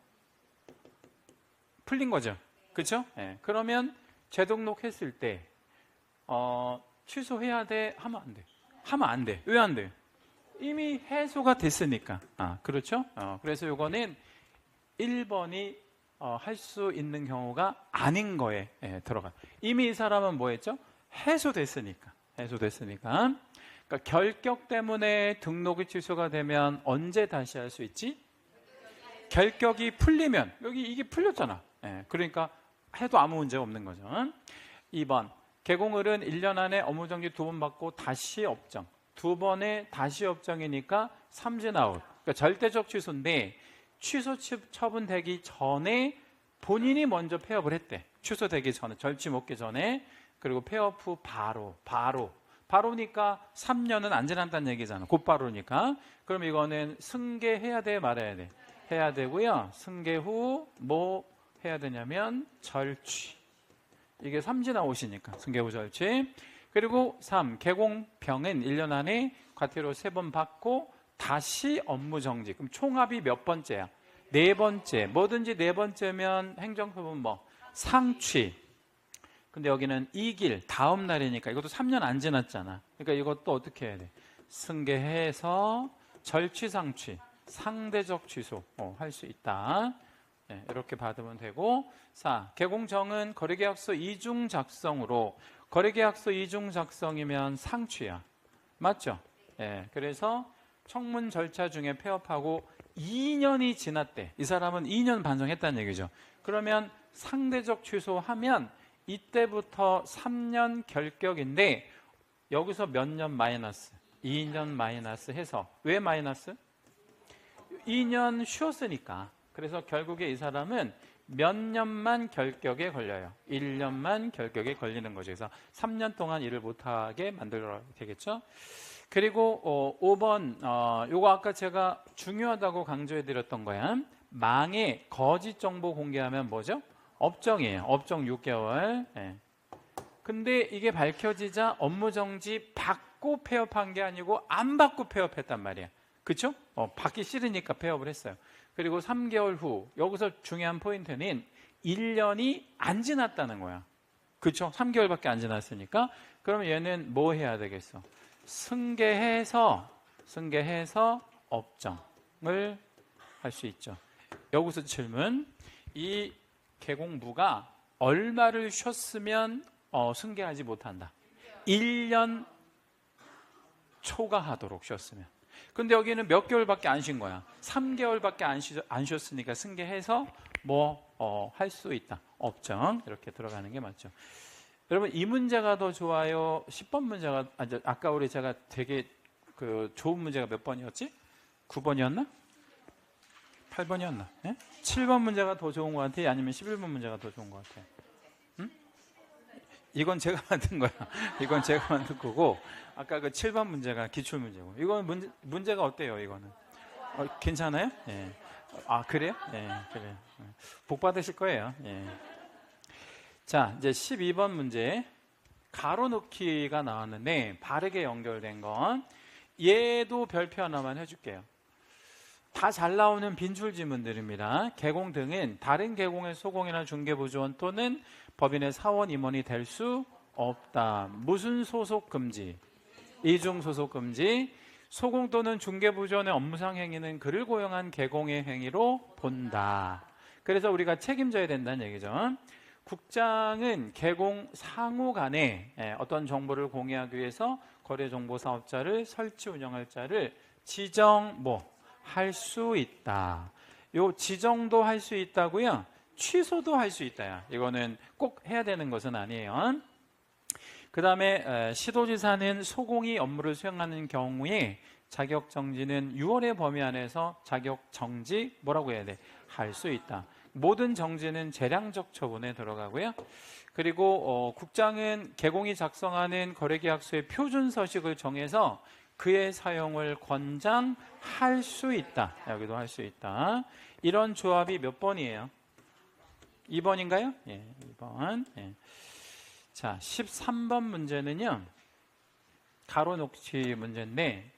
풀린 거죠? 그렇죠? 네. 그러면 재등록했을 때 취소해야 돼? 하면 안 돼. 하면 안 돼. 왜 안 돼? 이미 해소가 됐으니까. 그렇죠? 그래서 이거는 1번이 할 수 있는 경우가 아닌 거에 들어가. 이미 이 사람은 뭐 했죠? 해소됐으니까. 해소됐으니까. 그러니까 결격 때문에 등록이 취소가 되면 언제 다시 할 수 있지? 결격이 풀리면. 여기 이게 풀렸잖아. 그러니까 해도 아무 문제 없는 거죠. 2번. 개공을은 1년 안에 업무정지 2번 받고 다시 업정. 2번에 다시 업정이니까 삼진아웃. 그러니까 절대적 취소인데 취소 처분되기 전에 본인이 먼저 폐업을 했대. 취소되기 전에, 절취 먹기 전에. 그리고 폐업 후 바로니까 3년은 안 지난다는 얘기잖아. 곧바로니까. 그럼 이거는 승계해야 돼, 말아야 돼? 해야 되고요. 승계 후 뭐 해야 되냐면 절취. 이게 삼진아웃이니까 승계 후 절취. 그리고 3. 개공병은 1년 안에 과태료 3번 받고 다시 업무정지. 그럼 총합이 몇 번째야? 4번째. 뭐든지 4번째면 행정처분 뭐? 상취. 근데 여기는 이길 다음 날이니까 이것도 3년 안 지났잖아. 그러니까 이것도 어떻게 해야 돼? 승계해서 절취상취, 상대적 취소 할 수 있다. 네, 이렇게 받으면 되고. 4. 개공정은 거래계약서 이중 작성으로. 거래계약서 이중 작성이면 상취야. 맞죠? 네, 그래서 청문 절차 중에 폐업하고 2년이 지났대. 이 사람은 2년 반성했다는 얘기죠. 그러면 상대적 취소하면 이때부터 3년 결격인데 여기서 몇 년 마이너스? 2년 마이너스 해서. 왜 마이너스? 2년 쉬었으니까. 그래서 결국에 이 사람은 몇 년만 결격에 걸려요. 1년만 결격에 걸리는 거죠. 그래서 3년 동안 일을 못하게 만들어야 되겠죠. 그리고 5번 요거 아까 제가 중요하다고 강조해 드렸던 거야. 망에 거짓 정보 공개하면 뭐죠? 업정이에요. 업정 6개월. 근데 이게 밝혀지자 업무정지 받고 폐업한 게 아니고 안 받고 폐업했단 말이야. 그렇죠? 받기 싫으니까 폐업을 했어요. 그리고 3개월 후 여기서 중요한 포인트는 1년이 안 지났다는 거야. 그렇죠? 3개월밖에 안 지났으니까. 그럼 얘는 뭐 해야 되겠어? 승계해서 업정을 할 수 있죠. 여기서 질문. 이 개공부가 얼마를 쉬었으면 승계하지 못한다. 1년 초과하도록 쉬었으면. 근데 여기는 몇 개월밖에 안 쉰 거야. 3개월밖에 안 쉬었으니까 승계해서 뭐 할 수 있다. 업정. 이렇게 들어가는 게 맞죠. 여러분 이 문제가 더 좋아요? 10번 문제가 아까 우리 제가 되게 그 좋은 문제가 몇 번이었지? 9번이었나? 8번이었나? 네? 7번 문제가 더 좋은 것 같아? 아니면 11번 문제가 더 좋은 것 같아? 응? 이건 제가 만든 거야. 이건 제가 만든 거고 아까 그 7번 문제가 기출 문제고. 이건 문제가 어때요? 이거는 괜찮아요? 예. 아 그래요? 예, 그래요. 복 받으실 거예요. 예. 자, 이제 12번 문제 가로 넣기가 나왔는데 바르게 연결된 건 얘도 별표 하나만 해줄게요. 다 잘 나오는 빈출 지문들입니다. 개공 등은 다른 개공의 소공이나 중개보조원 또는 법인의 사원 임원이 될 수 없다. 무슨 소속 금지? 이중 소속 금지. 소공 또는 중개보조원의 업무상 행위는 그를 고용한 개공의 행위로 본다. 그래서 우리가 책임져야 된다는 얘기죠. 국장은 개공 상호 간에 어떤 정보를 공유하기 위해서 거래정보사업자를 설치 운영할 자를 지정 할 수 있다. 요 지정도 할 수 있다고요. 취소도 할 수 있다. 이거는 꼭 해야 되는 것은 아니에요. 그 다음에 시도지사는 소공이 업무를 수행하는 경우에 자격정지는 6월의 범위 안에서 자격정지 뭐라고 해야 돼? 할 수 있다. 모든 정지는 재량적 처분에 들어가고요. 그리고 국장은 개공이 작성하는 거래계약서의 표준 서식을 정해서 그의 사용을 권장할 수 있다. 여기도 할 수 있다. 이런 조합이 몇 번이에요? 2번인가요? 예, 2번. 예. 자, 13번 문제는요. 가로 놓기 문제인데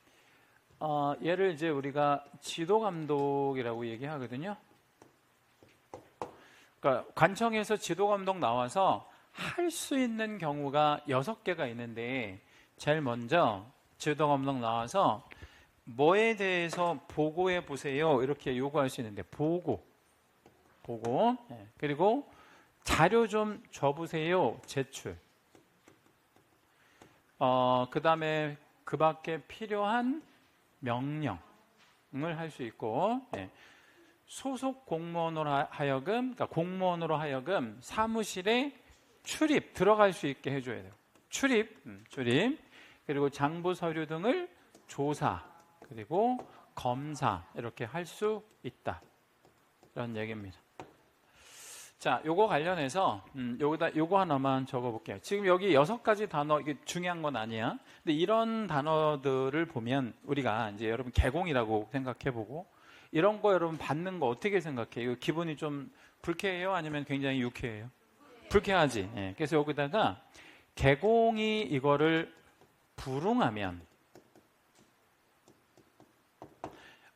얘를 이제 우리가 지도감독이라고 얘기하거든요. 그러니까 관청에서 지도감독 나와서 할 수 있는 경우가 6개가 있는데 제일 먼저 지도감독 나와서 뭐에 대해서 보고해 보세요 이렇게 요구할 수 있는데 보고 네. 그리고 자료 좀 줘보세요 제출. 그 다음에 그 밖에 필요한 명령을 할 수 있고 네. 소속 공무원으로 하여금, 그러니까 공무원으로 하여금 사무실에 출입, 들어갈 수 있게 해줘야 돼요. 출입. 그리고 장부 서류 등을 조사, 그리고 검사, 이렇게 할 수 있다. 이런 얘기입니다. 자, 요거 관련해서, 요거 하나만 적어볼게요. 지금 여기 6가지 단어, 이게 중요한 건 아니야. 근데 이런 단어들을 보면 우리가 이제 여러분 개공이라고 생각해보고, 이런 거 여러분 받는 거 어떻게 생각해요? 기분이 좀 불쾌해요? 아니면 굉장히 유쾌해요? 불쾌하지. 예. 그래서 여기다가 개공이 이거를 불응하면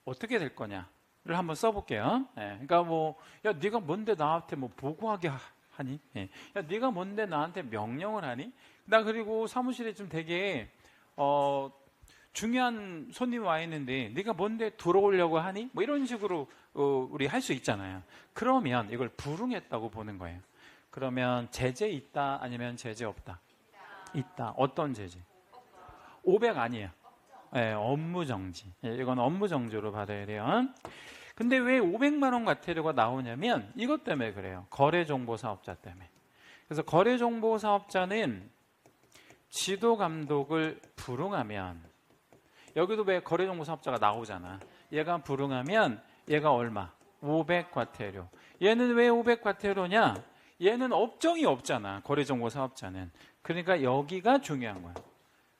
어떻게 될 거냐를 한번 써볼게요. 예. 그러니까 야 네가 뭔데 나한테 보고하게 하니? 예. 야 네가 뭔데 나한테 명령을 하니? 나 그리고 사무실에 좀 되게 중요한 손님 와 있는데 네가 뭔데 들어오려고 하니? 이런 식으로 우리 할 수 있잖아요. 그러면 이걸 불응했다고 보는 거예요. 그러면 제재 있다 아니면 제재 없다? 있다. 어떤 제재? 500 아니에요. 네, 업무정지. 이건 업무정지로 받아야 돼요. 근데 왜 500만 원 과태료가 나오냐면 이것 때문에 그래요. 거래정보사업자 때문에. 그래서 거래정보사업자는 지도감독을 불응하면 여기도 왜 거래정보사업자가 나오잖아. 얘가 불응하면 얘가 얼마? 500 과태료. 얘는 왜 500 과태료냐? 얘는 업종이 없잖아. 거래정보사업자는. 그러니까 여기가 중요한 거야.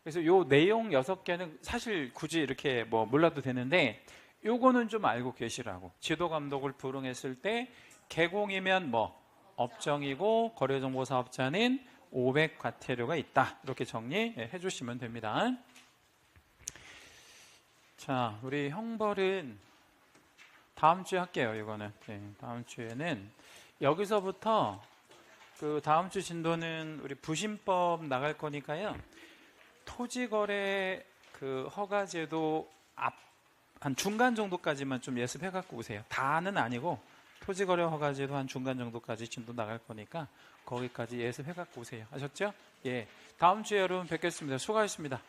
그래서 요 내용 6개는 사실 굳이 이렇게 몰라도 되는데 요거는 좀 알고 계시라고. 지도감독을 불응했을 때 개공이면 업종이고 거래정보사업자는 500 과태료가 있다. 이렇게 정리해 주시면 됩니다. 자, 우리 형벌은 다음 주에 할게요. 이거는 다음 주에는 여기서부터 그 다음 주 진도는 우리 부신법 나갈 거니까요. 토지거래 그 허가제도 한 중간 정도까지만 좀 예습해 갖고 오세요. 다는 아니고 토지거래 허가제도 한 중간 정도까지 진도 나갈 거니까 거기까지 예습해 갖고 오세요. 아셨죠? 예. 다음 주에 여러분 뵙겠습니다. 수고하셨습니다.